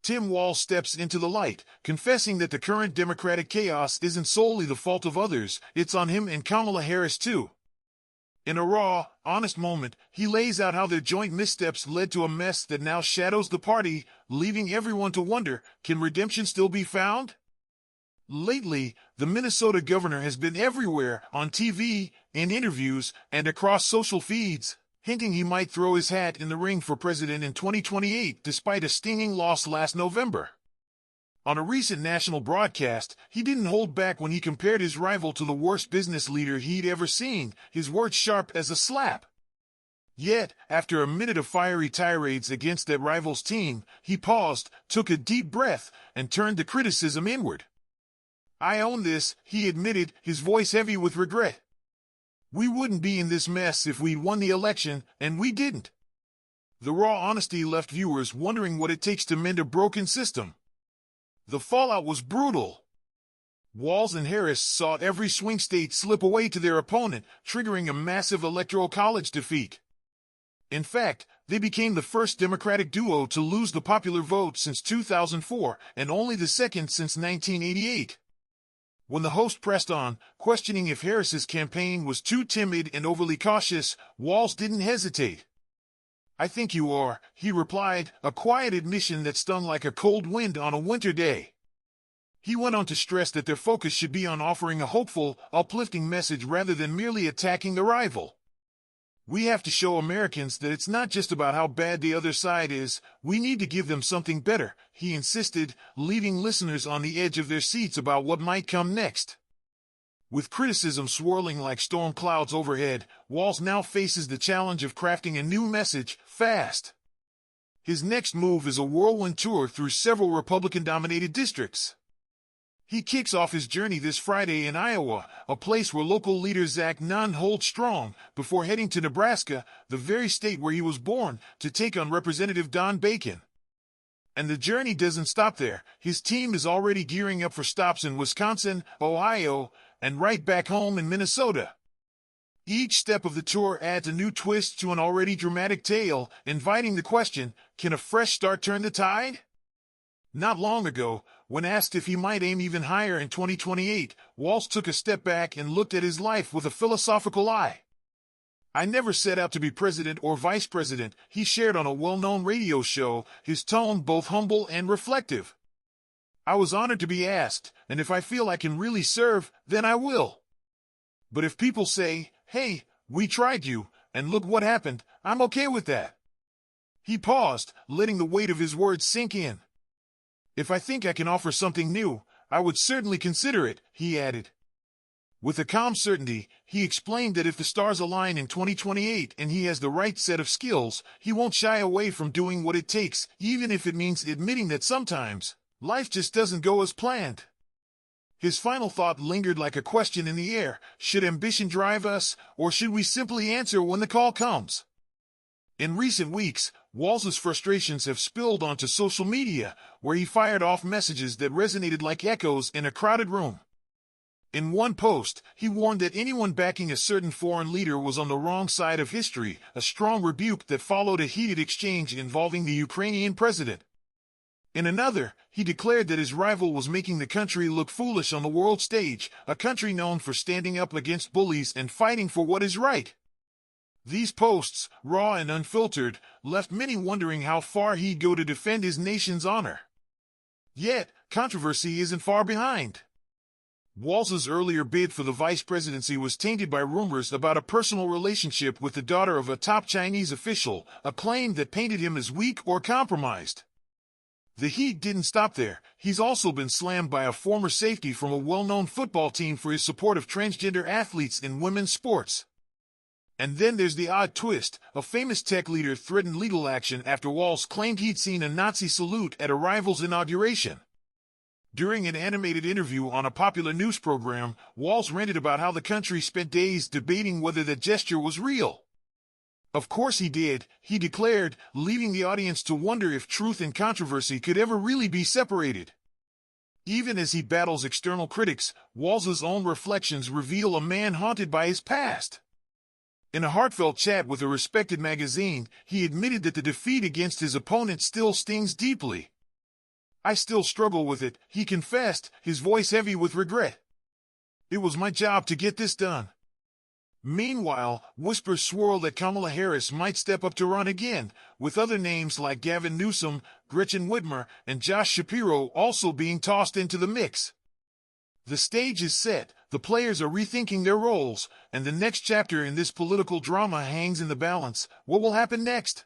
Tim Walz steps into the light, confessing that the current Democratic chaos isn't solely the fault of others, it's on him and Kamala Harris too. In a raw, honest moment, he lays out how their joint missteps led to a mess that now shadows the party, leaving everyone to wonder, can redemption still be found? Lately, the Minnesota governor has been everywhere, on TV, in interviews, and across social feeds, hinting he might throw his hat in the ring for president in 2028 despite a stinging loss last November. On a recent national broadcast, he didn't hold back when he compared his rival to the worst business leader he'd ever seen, his words sharp as a slap. Yet, after a minute of fiery tirades against that rival's team, he paused, took a deep breath, and turned the criticism inward. "I own this," he admitted, his voice heavy with regret. "We wouldn't be in this mess if we'd won the election, and we didn't." The raw honesty left viewers wondering what it takes to mend a broken system. The fallout was brutal. Walz and Harris saw every swing state slip away to their opponent, triggering a massive electoral college defeat. In fact, they became the first Democratic duo to lose the popular vote since 2004, and only the second since 1988. When the host pressed on, questioning if Harris's campaign was too timid and overly cautious, Walz didn't hesitate. "I think you are," he replied, a quiet admission that stung like a cold wind on a winter day. He went on to stress that their focus should be on offering a hopeful, uplifting message rather than merely attacking the rival. "We have to show Americans that it's not just about how bad the other side is, we need to give them something better," he insisted, leaving listeners on the edge of their seats about what might come next. With criticism swirling like storm clouds overhead, Walz now faces the challenge of crafting a new message, fast. His next move is a whirlwind tour through several Republican-dominated districts. He kicks off his journey this Friday in Iowa, a place where local leader Zach Nunn holds strong, before heading to Nebraska, the very state where he was born, to take on Representative Don Bacon. And the journey doesn't stop there. His team is already gearing up for stops in Wisconsin, Ohio, and right back home in Minnesota. Each step of the tour adds a new twist to an already dramatic tale, inviting the question, can a fresh start turn the tide? Not long ago, when asked if he might aim even higher in 2028, Walz took a step back and looked at his life with a philosophical eye. "I never set out to be president or vice president," he shared on a well-known radio show, his tone both humble and reflective. "I was honored to be asked, and if I feel I can really serve, then I will. But if people say, 'Hey, we tried you, and look what happened,' I'm okay with that." He paused, letting the weight of his words sink in. "If I think I can offer something new, I would certainly consider it," he added. With a calm certainty, he explained that if the stars align in 2028 and he has the right set of skills, he won't shy away from doing what it takes, even if it means admitting that sometimes life just doesn't go as planned. His final thought lingered like a question in the air. Should ambition drive us, or should we simply answer when the call comes? In recent weeks, Walz's frustrations have spilled onto social media, where he fired off messages that resonated like echoes in a crowded room. In one post, he warned that anyone backing a certain foreign leader was on the wrong side of history, a strong rebuke that followed a heated exchange involving the Ukrainian president. In another, he declared that his rival was making the country look foolish on the world stage, a country known for standing up against bullies and fighting for what is right. These posts, raw and unfiltered, left many wondering how far he'd go to defend his nation's honor. Yet, controversy isn't far behind. Walz's earlier bid for the vice presidency was tainted by rumors about a personal relationship with the daughter of a top Chinese official, a claim that painted him as weak or compromised. The heat didn't stop there. He's also been slammed by a former safety from a well-known football team for his support of transgender athletes in women's sports. And then there's the odd twist. A famous tech leader threatened legal action after Walz claimed he'd seen a Nazi salute at a rival's inauguration. During an animated interview on a popular news program, Walz ranted about how the country spent days debating whether the gesture was real. "Of course he did," he declared, leaving the audience to wonder if truth and controversy could ever really be separated. Even as he battles external critics, Walz's own reflections reveal a man haunted by his past. In a heartfelt chat with a respected magazine, he admitted that the defeat against his opponent still stings deeply. I still struggle with it, he confessed, his voice heavy with regret. It was my job to get this done. Meanwhile, whispers swirl that Kamala Harris might step up to run again, with other names like Gavin Newsom, Gretchen Whitmer, and Josh Shapiro also being tossed into the mix. The stage is set, the players are rethinking their roles, and the next chapter in this political drama hangs in the balance. What will happen next?